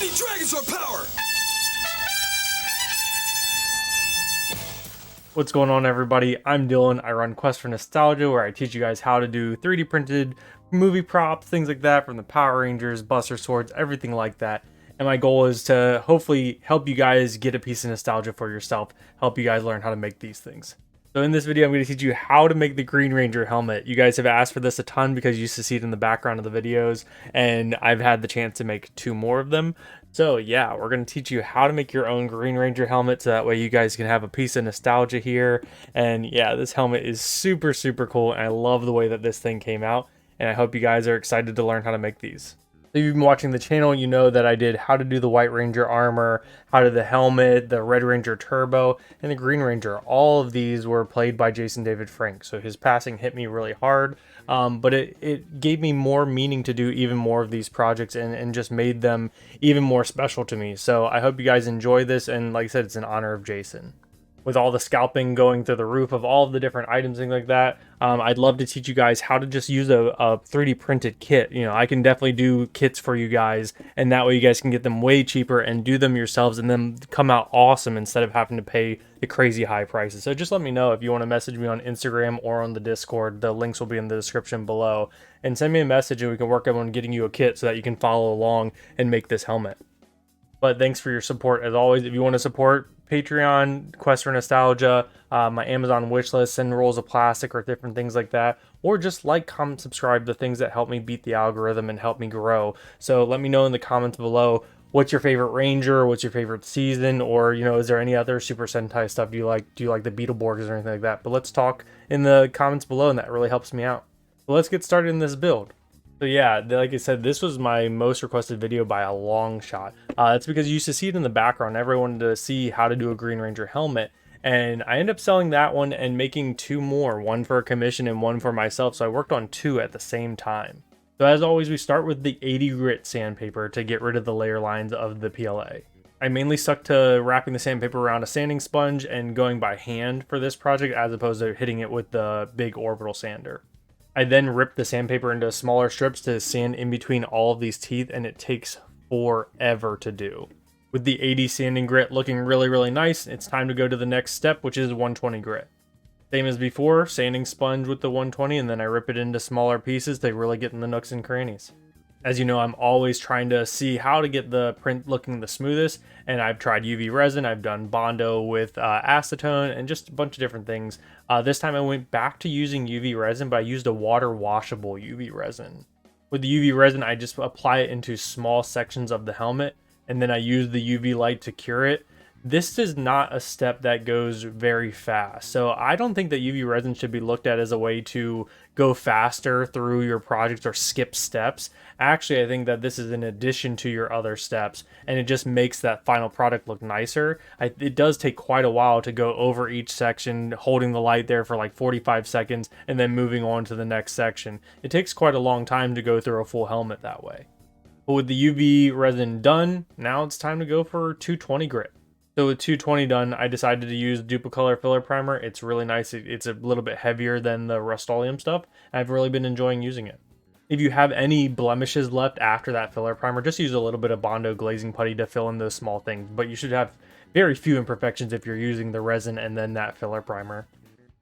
need Dragon Sword power! What's going on, everybody? I'm Dylan. I run Quest for Nostalgia, where I teach you guys how to do 3D printed movie props, things like that, from the Power Rangers, Buster Swords, everything like that. And my goal is to hopefully help you guys get a piece of nostalgia for yourself, help you guys learn how to make these things. So in this video, I'm going to teach you how to make the Green Ranger helmet. You guys have asked for this a ton because you used to see it in the background of the videos, and I've had the chance to make 2 more of them. So yeah, we're going to teach you how to make your own Green Ranger helmet, so that way you guys can have a piece of nostalgia here. And yeah, this helmet is super, super cool, and I love the way that this thing came out, and I hope you guys are excited to learn how to make these. So if you've been watching the channel, you know that I did how to do the White Ranger armor, how to do the helmet, the Red Ranger turbo, and the Green Ranger. All of these were played by Jason David Frank, so his passing hit me really hard, but it gave me more meaning to do even more of these projects and just made them even more special to me. So I hope you guys enjoy this, and like I said, it's in honor of Jason. With all the scalping going through the roof of all of the different items, things like that, I'd love to teach you guys how to just use a 3D printed kit. You know, I can definitely do kits for you guys, and that way you guys can get them way cheaper and do them yourselves and then come out awesome instead of having to pay the crazy high prices. So just let me know if you want to message me on Instagram or on the Discord. The links will be in the description below, and send me a message and we can work on getting you a kit so that you can follow along and make this helmet. But thanks for your support as always. If you want to support Patreon, Quest for Nostalgia, my Amazon wishlist, send rolls of plastic or different things like that, or just like, comment, subscribe, the things that help me beat the algorithm and help me grow. So let me know in the comments below, what's your favorite Ranger, what's your favorite season, or, you know, is there any other Super Sentai stuff you like? Do you like the Beetleborgs or anything like that? But let's talk in the comments below, and that really helps me out. So let's get started in this build. So yeah, like I said, this was my most requested video by a long shot. That's because you used to see it in the background. Everyone wanted to see how to do a Green Ranger helmet. And I ended up selling that one and making 2 more, one for a commission and one for myself. So I worked on 2 at the same time. So as always, we start with the 80 grit sandpaper to get rid of the layer lines of the PLA. I mainly stuck to wrapping the sandpaper around a sanding sponge and going by hand for this project, as opposed to hitting it with the big orbital sander. I then ripped the sandpaper into smaller strips to sand in between all of these teeth, and it takes forever to do. With the 80 sanding grit looking really, really nice, it's time to go to the next step, which is 120 grit. Same as before, sanding sponge with the 120, and then I rip it into smaller pieces to really get in the nooks and crannies. As you know, I'm always trying to see how to get the print looking the smoothest, and I've tried UV resin, I've done Bondo with acetone, and just a bunch of different things. This time I went back to using UV resin, but I used a water washable UV resin. With the UV resin, I just apply it into small sections of the helmet, and then I use the UV light to cure it. This is not a step that goes very fast, so I don't think that UV resin should be looked at as a way to go faster through your projects or skip steps. Actually, I think that this is in addition to your other steps, and it just makes that final product look nicer. It does take quite a while to go over each section, holding the light there for like 45 seconds, and then moving on to the next section. It takes quite a long time to go through a full helmet that way. But with the UV resin done, now it's time to go for 220 grit. So with 220 done, I decided to use Duplicolor filler primer. It's really nice. It's a little bit heavier than the Rust-Oleum stuff. I've really been enjoying using it. If you have any blemishes left after that filler primer, just use a little bit of Bondo glazing putty to fill in those small things. But you should have very few imperfections if you're using the resin and then that filler primer.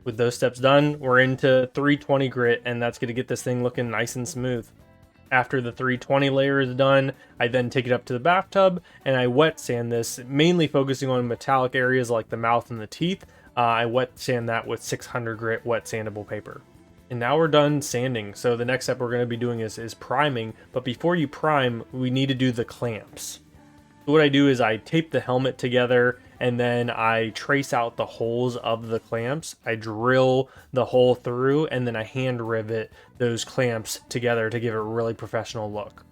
With those steps done, we're into 320 grit, and that's going to get this thing looking nice and smooth. After the 320 layer is done, I then take it up to the bathtub and I wet sand this, mainly focusing on metallic areas like the mouth and the teeth. I wet sand that with 600 grit wet sandable paper. And now we're done sanding, so the next step we're going to be doing is priming, but before you prime, we need to do the clamps. So what I do is I tape the helmet together, and then I trace out the holes of the clamps. I drill the hole through, and then I hand rivet those clamps together to give it a really professional look.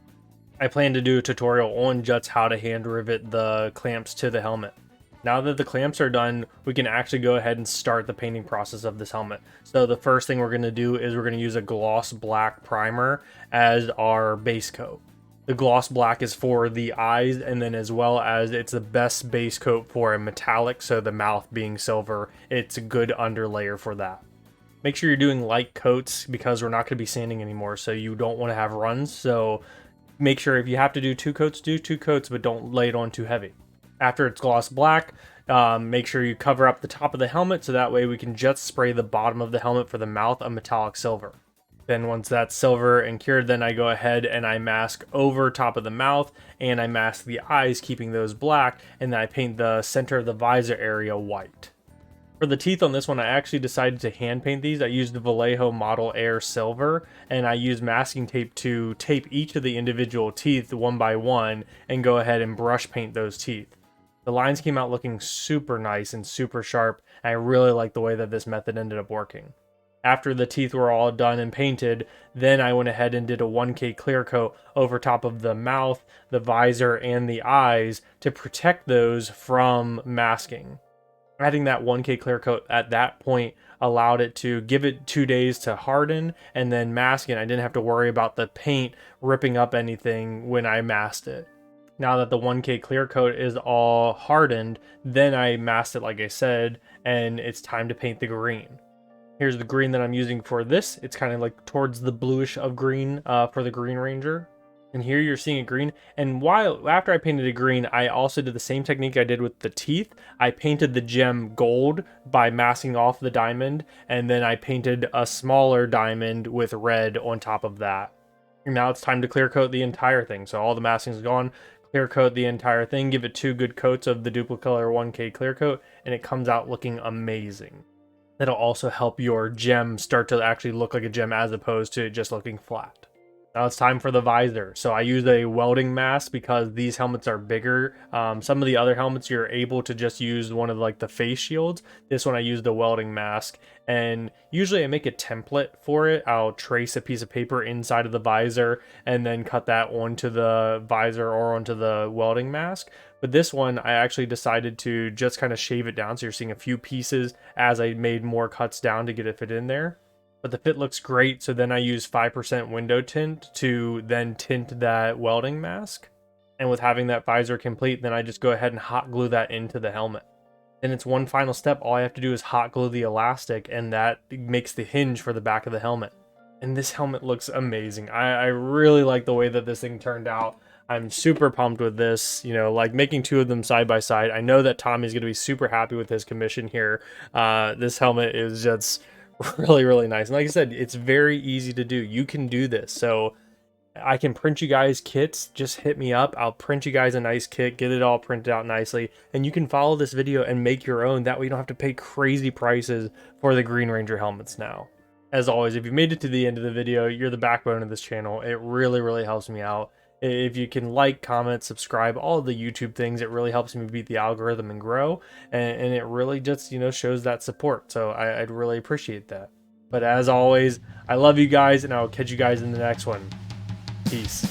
I plan to do a tutorial on just how to hand rivet the clamps to the helmet. Now that the clamps are done, we can actually go ahead and start the painting process of this helmet. So the first thing we're going to do is we're going to use a gloss black primer as our base coat. The gloss black is for the eyes, and then as well as it's the best base coat for a metallic, so the mouth being silver, it's a good underlayer for that. Make sure you're doing light coats because we're not going to be sanding anymore, so you don't want to have runs. So Make sure if you have to do 2 coats, do 2 coats, but don't lay it on too heavy. After it's gloss black, make sure you cover up the top of the helmet so that way we can just spray the bottom of the helmet for the mouth a metallic silver. Then once that's silver and cured, then I go ahead and I mask over top of the mouth and I mask the eyes, keeping those black, and then I paint the center of the visor area white. For the teeth on this one, I actually decided to hand paint these. I used the Vallejo Model Air Silver, and I used masking tape to tape each of the individual teeth one by one and go ahead and brush paint those teeth. The lines came out looking super nice and super sharp, and I really like the way that this method ended up working. After the teeth were all done and painted, then I went ahead and did a 1K clear coat over top of the mouth, the visor, and the eyes to protect those from masking. Adding that 1K clear coat at that point allowed it to give it 2 days to harden and then mask it. I didn't have to worry about the paint ripping up anything when I masked it. Now that the 1K clear coat is all hardened, then I masked it like I said, and it's time to paint the green. Here's the green that I'm using for this. It's kind of like towards the bluish of green for the Green Ranger. And here you're seeing it green. And after I painted it green, I also did the same technique I did with the teeth. I painted the gem gold by masking off the diamond, and then I painted a smaller diamond with red on top of that. And now it's time to clear coat the entire thing. So all the masking is gone. Clear coat the entire thing. Give it 2 good coats of the Duplicolor 1K clear coat, and it comes out looking amazing. That'll also help your gem start to actually look like a gem as opposed to it just looking flat. Now it's time for the visor. So I use a welding mask because these helmets are bigger. Some of the other helmets you're able to just use one of like the face shields. This one I used a welding mask, and usually I make a template for it. I'll trace a piece of paper inside of the visor and then cut that onto the visor or onto the welding mask. But this one I actually decided to just kind of shave it down. So you're seeing a few pieces as I made more cuts down to get it fit in there. But the fit looks great, so then I use 5% window tint to then tint that welding mask. And with having that visor complete, then I just go ahead and hot glue that into the helmet. Then it's one final step. All I have to do is hot glue the elastic, and that makes the hinge for the back of the helmet. And this helmet looks amazing. I really like the way that this thing turned out. I'm super pumped with this, you know, like making 2 of them side by side. I know that Tommy's going to be super happy with his commission here. This helmet is just really nice, and like I said, it's very easy to do. You can do this, so I can print you guys kits. Just hit me up, I'll print you guys a nice kit, get it all printed out nicely, and you can follow this video and make your own. That way you don't have to pay crazy prices for the Green Ranger helmets. Now, as always, if you made it to the end of the video, you're the backbone of this channel. It really helps me out. If you can like, comment, subscribe, all of the YouTube things, it really helps me beat the algorithm and grow, and it really just, you know, shows that support. So I'd really appreciate that. But as always, I love you guys, and I'll catch you guys in the next one. Peace.